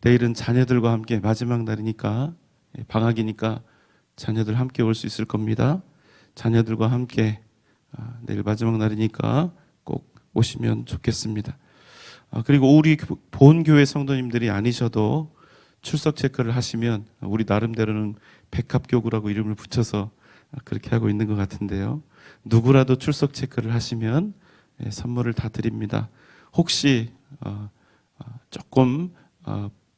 내일은 자녀들과 함께 마지막 날이니까, 방학이니까 자녀들 함께 올 수 있을 겁니다. 자녀들과 함께 내일 마지막 날이니까 꼭 오시면 좋겠습니다. 그리고 우리 본교회 성도님들이 아니셔도 출석 체크를 하시면 우리 나름대로는 백합교구라고 이름을 붙여서 그렇게 하고 있는 것 같은데요. 누구라도 출석 체크를 하시면 선물을 다 드립니다. 혹시 조금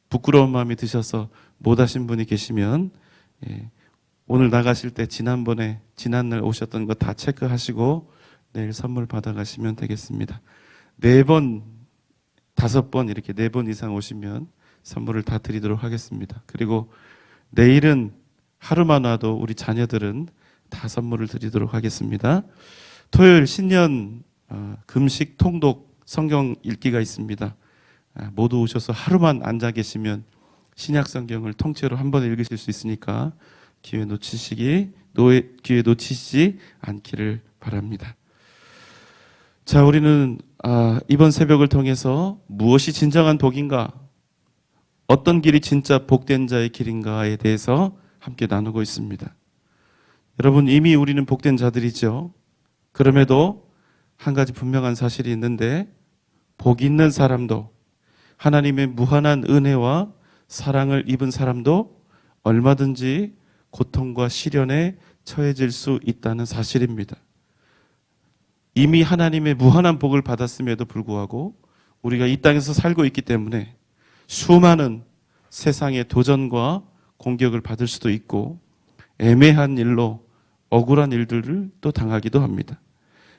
부끄러운 마음이 드셔서 못 하신 분이 계시면 오늘 나가실 때 지난날 오셨던 거 다 체크하시고 내일 선물 받아가시면 되겠습니다. 4번, 5번 이렇게 4번 이상 오시면 선물을 다 드리도록 하겠습니다. 그리고 내일은 하루만 와도 우리 자녀들은 다 선물을 드리도록 하겠습니다. 토요일 신년 금식 통독 성경 읽기가 있습니다. 모두 오셔서 하루만 앉아 계시면 신약 성경을 통째로 한 번에 읽으실 수 있으니까 기회 놓치시지 않기를 바랍니다. 자, 우리는 이번 새벽을 통해서 무엇이 진정한 복인가, 어떤 길이 진짜 복된 자의 길인가에 대해서 함께 나누고 있습니다. 여러분, 이미 우리는 복된 자들이죠. 그럼에도 한 가지 분명한 사실이 있는데, 복 있는 사람도, 하나님의 무한한 은혜와 사랑을 입은 사람도 얼마든지 고통과 시련에 처해질 수 있다는 사실입니다. 이미 하나님의 무한한 복을 받았음에도 불구하고 우리가 이 땅에서 살고 있기 때문에 수많은 세상의 도전과 공격을 받을 수도 있고 애매한 일로 억울한 일들을 또 당하기도 합니다.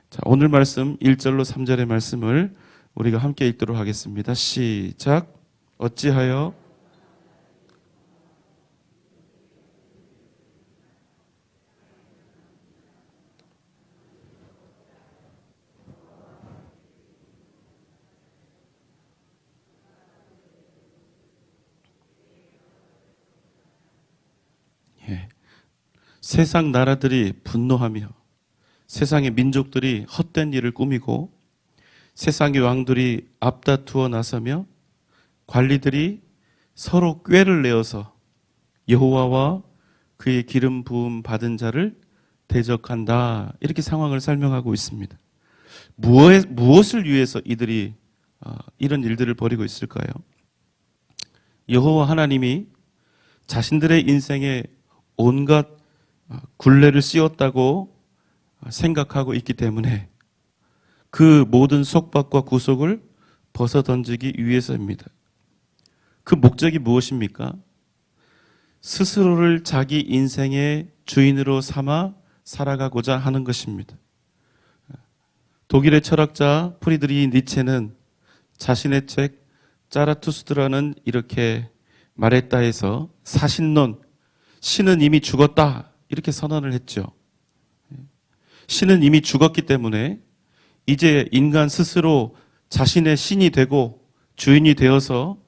자, 오늘 말씀 1절로 3절의 말씀을 우리가 함께 읽도록 하겠습니다. 시작. 어찌하여 세상 나라들이 분노하며 세상의 민족들이 헛된 일을 꾸미고 세상의 왕들이 앞다투어 나서며 관리들이 서로 꾀를 내어서 여호와와 그의 기름 부음 받은 자를 대적한다. 이렇게 상황을 설명하고 있습니다. 무엇을 위해서 이들이 이런 일들을 벌이고 있을까요? 여호와 하나님이 자신들의 인생에 온갖 굴레를 씌웠다고 생각하고 있기 때문에 그 모든 속박과 구속을 벗어던지기 위해서입니다. 그 목적이 무엇입니까? 스스로를 자기 인생의 주인으로 삼아 살아가고자 하는 것입니다. 독일의 철학자 프리드리히 니체는 자신의 책 짜라투스트라는 이렇게 말했다 해서 사신론, 신은 이미 죽었다 이렇게 선언을 했죠. 신은 이미 죽었기 때문에 이제 인간 스스로 자신의 신이 되고 주인이 되어서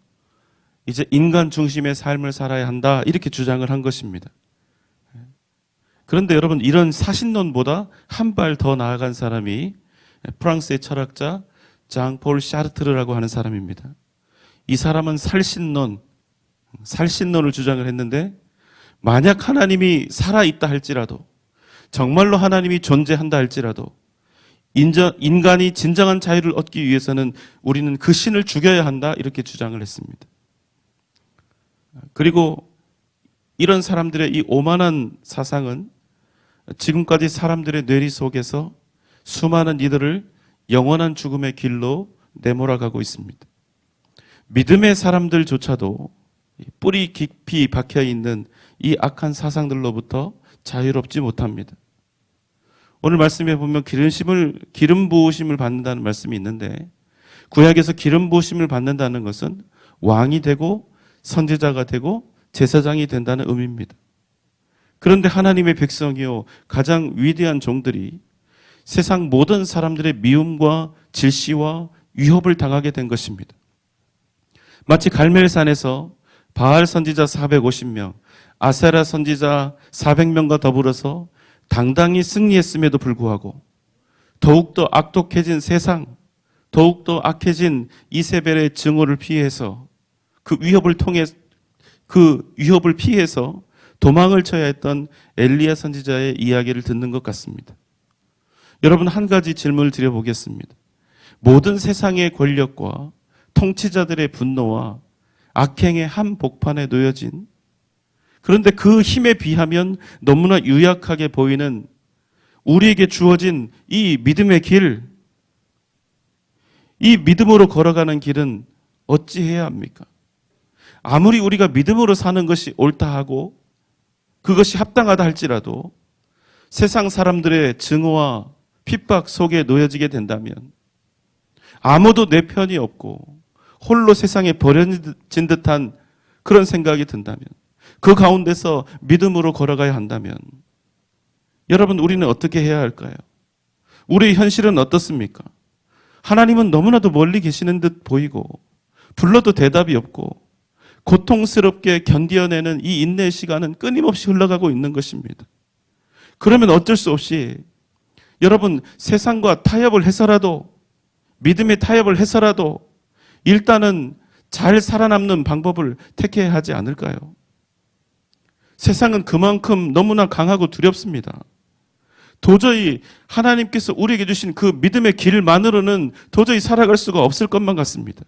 이제 인간 중심의 삶을 살아야 한다 이렇게 주장을 한 것입니다. 그런데 여러분, 이런 사신론보다 한 발 더 나아간 사람이 프랑스의 철학자 장폴 샤르트르라고 하는 사람입니다. 이 사람은 살신론을 주장을 했는데, 만약 하나님이 살아있다 할지라도, 정말로 하나님이 존재한다 할지라도 인간이 진정한 자유를 얻기 위해서는 우리는 그 신을 죽여야 한다 이렇게 주장을 했습니다. 그리고 이런 사람들의 이 오만한 사상은 지금까지 사람들의 뇌리 속에서 수많은 이들을 영원한 죽음의 길로 내몰아가고 있습니다. 믿음의 사람들조차도 뿌리 깊이 박혀있는 이 악한 사상들로부터 자유롭지 못합니다. 오늘 말씀에 보면 기름 부으심을 받는다는 말씀이 있는데, 구약에서 기름 부으심을 받는다는 것은 왕이 되고 선지자가 되고 제사장이 된다는 의미입니다. 그런데 하나님의 백성이요 가장 위대한 종들이 세상 모든 사람들의 미움과 질시와 위협을 당하게 된 것입니다. 마치 갈멜산에서 바알 선지자 450명, 아세라 선지자 400명과 더불어서 당당히 승리했음에도 불구하고 더욱더 악독해진 세상, 더욱더 악해진 이세벨의 증오를 피해서 그 위협을 피해서 도망을 쳐야 했던 엘리야 선지자의 이야기를 듣는 것 같습니다. 여러분, 한 가지 질문을 드려보겠습니다. 모든 세상의 권력과 통치자들의 분노와 악행의 한복판에 놓여진, 그런데 그 힘에 비하면 너무나 유약하게 보이는 우리에게 주어진 이 믿음의 길, 이 믿음으로 걸어가는 길은 어찌해야 합니까? 아무리 우리가 믿음으로 사는 것이 옳다 하고 그것이 합당하다 할지라도 세상 사람들의 증오와 핍박 속에 놓여지게 된다면, 아무도 내 편이 없고 홀로 세상에 버려진 듯한 그런 생각이 든다면, 그 가운데서 믿음으로 걸어가야 한다면, 여러분, 우리는 어떻게 해야 할까요? 우리의 현실은 어떻습니까? 하나님은 너무나도 멀리 계시는 듯 보이고 불러도 대답이 없고 고통스럽게 견뎌내는 이 인내의 시간은 끊임없이 흘러가고 있는 것입니다. 그러면 어쩔 수 없이 여러분, 세상과 타협을 해서라도, 믿음의 타협을 해서라도 일단은 잘 살아남는 방법을 택해야 하지 않을까요? 세상은 그만큼 너무나 강하고 두렵습니다. 도저히 하나님께서 우리에게 주신 그 믿음의 길만으로는 도저히 살아갈 수가 없을 것만 같습니다.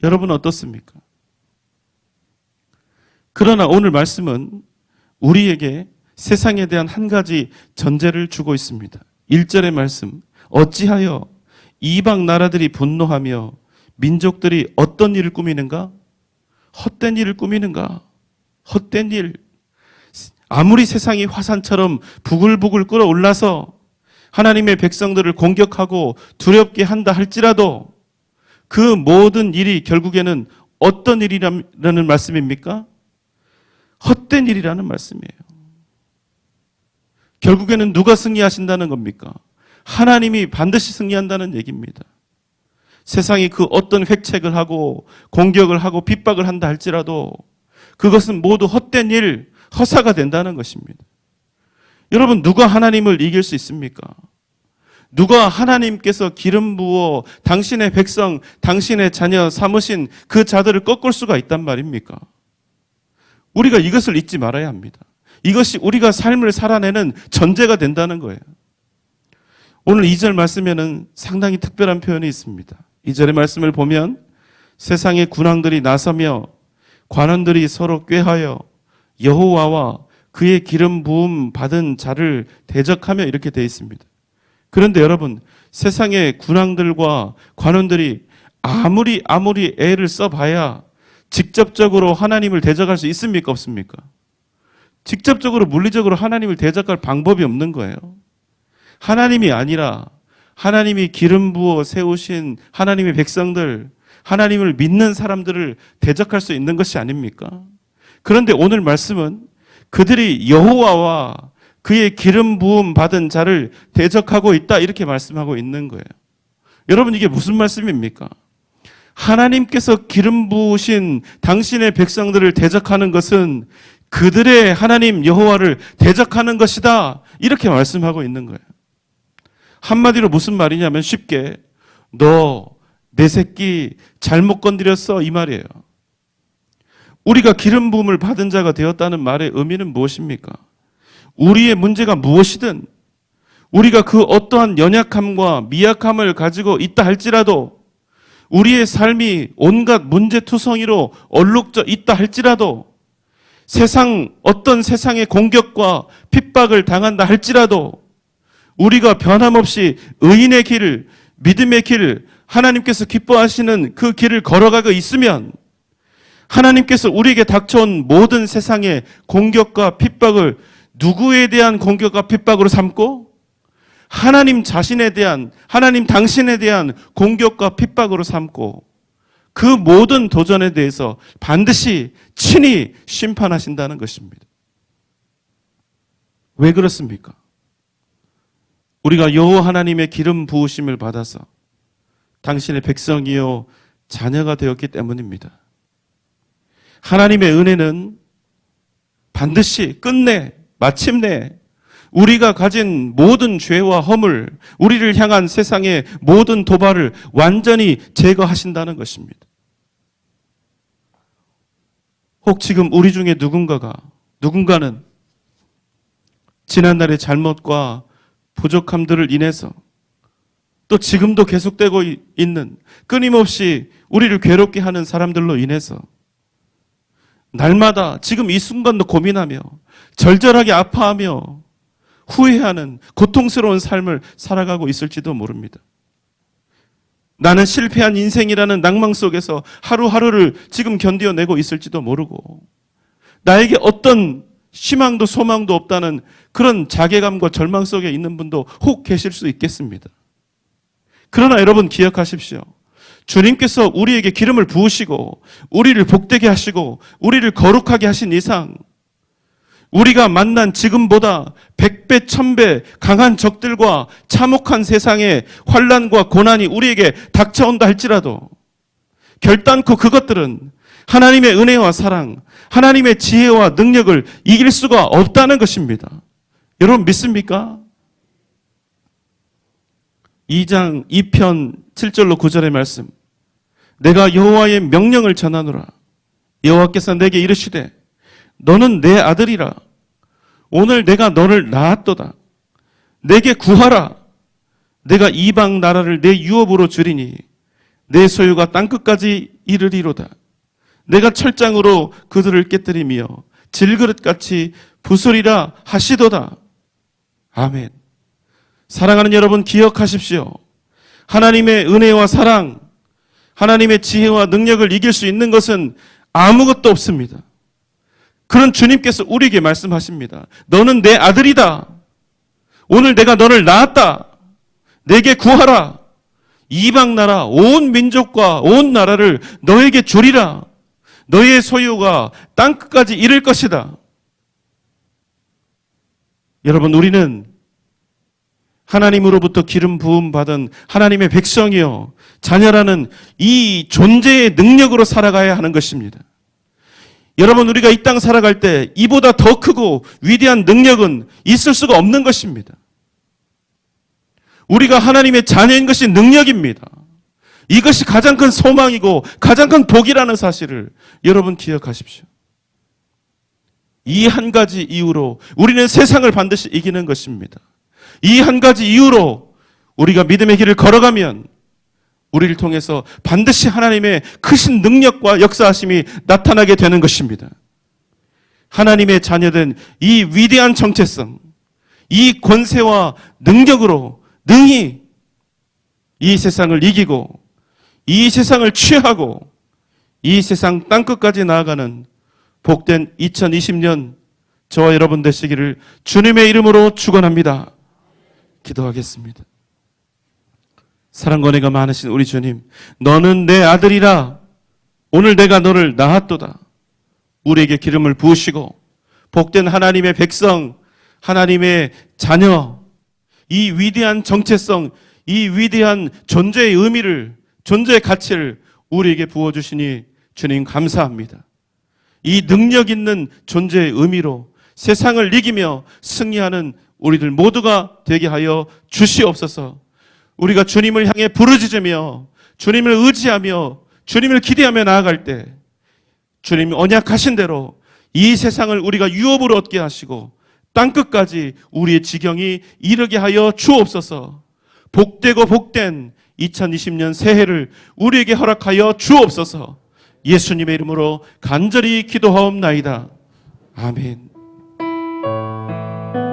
여러분 어떻습니까? 그러나 오늘 말씀은 우리에게 세상에 대한 한 가지 전제를 주고 있습니다. 1절의 말씀, 어찌하여 이방 나라들이 분노하며 민족들이 어떤 일을 꾸미는가? 헛된 일을 꾸미는가? 헛된 일. 아무리 세상이 화산처럼 부글부글 끓어올라서 하나님의 백성들을 공격하고 두렵게 한다 할지라도 그 모든 일이 결국에는 어떤 일이라는 말씀입니까? 헛된 일이라는 말씀이에요. 결국에는 누가 승리하신다는 겁니까? 하나님이 반드시 승리한다는 얘기입니다. 세상이 그 어떤 획책을 하고 공격을 하고 핍박을 한다 할지라도 그것은 모두 헛된 일, 허사가 된다는 것입니다. 여러분, 누가 하나님을 이길 수 있습니까? 누가 하나님께서 기름 부어 당신의 백성, 당신의 자녀 삼으신 그 자들을 꺾을 수가 있단 말입니까? 우리가 이것을 잊지 말아야 합니다. 이것이 우리가 삶을 살아내는 전제가 된다는 거예요. 오늘 2절 말씀에는 상당히 특별한 표현이 있습니다. 2절의 말씀을 보면 세상의 군왕들이 나서며 관원들이 서로 꾀하여 여호와와 그의 기름 부음 받은 자를 대적하며 이렇게 되어 있습니다. 그런데 여러분, 세상의 군왕들과 관원들이 아무리 애를 써봐야 직접적으로 하나님을 대적할 수 있습니까? 없습니까? 직접적으로 물리적으로 하나님을 대적할 방법이 없는 거예요. 하나님이 아니라 하나님이 기름 부어 세우신 하나님의 백성들, 하나님을 믿는 사람들을 대적할 수 있는 것이 아닙니까? 그런데 오늘 말씀은 그들이 여호와와 그의 기름 부음 받은 자를 대적하고 있다, 이렇게 말씀하고 있는 거예요. 여러분, 이게 무슨 말씀입니까? 하나님께서 기름 부으신 당신의 백성들을 대적하는 것은 그들의 하나님 여호와를 대적하는 것이다, 이렇게 말씀하고 있는 거예요. 한마디로 무슨 말이냐면 쉽게 너 내 새끼 잘못 건드렸어, 이 말이에요. 우리가 기름 부음을 받은 자가 되었다는 말의 의미는 무엇입니까? 우리의 문제가 무엇이든 우리가 그 어떠한 연약함과 미약함을 가지고 있다 할지라도, 우리의 삶이 온갖 문제투성이로 얼룩져 있다 할지라도, 어떤 세상의 공격과 핍박을 당한다 할지라도 우리가 변함없이 의인의 길을, 믿음의 길을, 하나님께서 기뻐하시는 그 길을 걸어가고 있으면 하나님께서 우리에게 닥쳐온 모든 세상의 공격과 핍박을 누구에 대한 공격과 핍박으로 삼고 하나님 자신에 대한, 하나님 당신에 대한 공격과 핍박으로 삼고 그 모든 도전에 대해서 반드시 친히 심판하신다는 것입니다. 왜 그렇습니까? 우리가 여호와 하나님의 기름 부으심을 받아서 당신의 백성이요 자녀가 되었기 때문입니다. 하나님의 은혜는 반드시 끝내, 마침내 우리가 가진 모든 죄와 허물, 우리를 향한 세상의 모든 도발을 완전히 제거하신다는 것입니다. 혹 지금 우리 중에 누군가는 지난날의 잘못과 부족함들을 인해서 또 지금도 계속되고 있는 끊임없이 우리를 괴롭게 하는 사람들로 인해서 날마다 지금 이 순간도 고민하며 절절하게 아파하며 후회하는 고통스러운 삶을 살아가고 있을지도 모릅니다. 나는 실패한 인생이라는 낭망 속에서 하루하루를 지금 견뎌내고 있을지도 모르고 나에게 어떤 희망도 소망도 없다는 그런 자괴감과 절망 속에 있는 분도 혹 계실 수 있겠습니다. 그러나 여러분 기억하십시오. 주님께서 우리에게 기름을 부으시고 우리를 복되게 하시고 우리를 거룩하게 하신 이상 우리가 만난 지금보다 100배, 1000배 강한 적들과 참혹한 세상의 환난과 고난이 우리에게 닥쳐온다 할지라도 결단코 그것들은 하나님의 은혜와 사랑, 하나님의 지혜와 능력을 이길 수가 없다는 것입니다. 여러분 믿습니까? 2장 2편 7절로 9절의 말씀. 내가 여호와의 명령을 전하노라. 여호와께서 내게 이르시되 너는 내 아들이라. 오늘 내가 너를 낳았도다. 내게 구하라. 내가 이방 나라를 내 유업으로 주리니 내 소유가 땅끝까지 이르리로다. 내가 철장으로 그들을 깨뜨리며 질그릇같이 부수리라 하시도다. 아멘. 사랑하는 여러분 기억하십시오. 하나님의 은혜와 사랑, 하나님의 지혜와 능력을 이길 수 있는 것은 아무것도 없습니다. 그런 주님께서 우리에게 말씀하십니다. 너는 내 아들이다. 오늘 내가 너를 낳았다. 내게 구하라. 이방 나라 온 민족과 온 나라를 너에게 주리라. 너의 소유가 땅끝까지 이를 것이다. 여러분 우리는 하나님으로부터 기름 부음 받은 하나님의 백성이요 자녀라는 이 존재의 능력으로 살아가야 하는 것입니다. 여러분 우리가 이 땅 살아갈 때 이보다 더 크고 위대한 능력은 있을 수가 없는 것입니다. 우리가 하나님의 자녀인 것이 능력입니다. 이것이 가장 큰 소망이고 가장 큰 복이라는 사실을 여러분 기억하십시오. 이 한 가지 이유로 우리는 세상을 반드시 이기는 것입니다. 이 한 가지 이유로 우리가 믿음의 길을 걸어가면 우리를 통해서 반드시 하나님의 크신 능력과 역사하심이 나타나게 되는 것입니다. 하나님의 자녀된 이 위대한 정체성, 이 권세와 능력으로 능히 이 세상을 이기고 이 세상을 취하고 이 세상 땅끝까지 나아가는 복된 2020년 저와 여러분 되시기를 주님의 이름으로 축원합니다. 기도하겠습니다. 사랑과 은혜가 많으신 우리 주님, 너는 내 아들이라. 오늘 내가 너를 낳았도다. 우리에게 기름을 부으시고 복된 하나님의 백성, 하나님의 자녀, 이 위대한 정체성, 이 위대한 존재의 의미를, 존재의 가치를 우리에게 부어주시니 주님 감사합니다. 이 능력 있는 존재의 의미로 세상을 이기며 승리하는 우리들 모두가 되게 하여 주시옵소서. 우리가 주님을 향해 부르짖으며 주님을 의지하며 주님을 기대하며 나아갈 때 주님이 언약하신 대로 이 세상을 우리가 유업으로 얻게 하시고 땅끝까지 우리의 지경이 이르게 하여 주옵소서. 복되고 복된 2020년 새해를 우리에게 허락하여 주옵소서. 예수님의 이름으로 간절히 기도하옵나이다. 아멘.